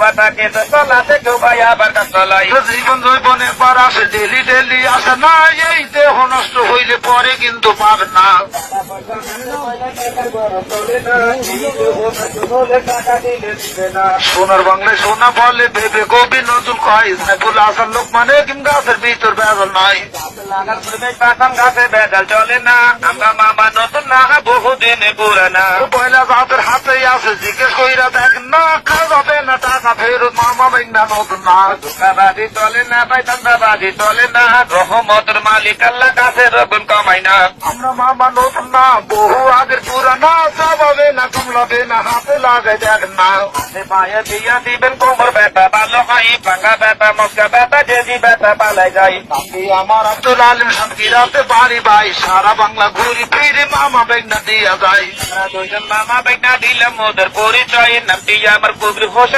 বাতাকে তো চলাতে কেউ ভাই আবার কাজ চলাই জীবন জৈবনে পার আসে ডেলি ডেলি আসে না, এই দেহ নষ্ট হইলে পরে কিন্তু পাবে না। সোনার বাংলায় সোনা বলে ভেবে কবি নজরুল কয়, সাইফুল হাসান লোকমানে কিম গাছের ভিতর বেজাল নাই। পাতাম গাছে বেজাল চলে না, আমরা মামা নতুন না বহুদিনে পুরানা। পয়লা জাতের হাতেই আছে, জিজ্ঞেস কইরা দেখ না, খাওয়াবে না টাকা ফেরত মামা বেগনা নতুন না। ধোকাবাজি চলে না ভাই, ধান্দাবাজি চলে না, রহমতের মালিক আল্লাহ কাছে রকম কমাই না। আমরা মামা নতুন না, বহু আগের পুরানা, চাবাবে না কমলাবে না, হাতে লাগে দেখ না। পায়ে দিয়া দিবেন কোমর ব্যথা ভালো হয়, ভাঙা ব্যথা মস্কা ব্যথা যদি ব্যথা পালাই যায়। আমার আব্দুল আলিম শান্তিরাতে বাড়ি ভাই, সারা বাংলা ঘুরি ফিরে মামা বেগনা দিয়া যায়। দুইজন মামা বেগনা দিলাম ওদের পরিচয়, নামটি আমার কবির হোসেন।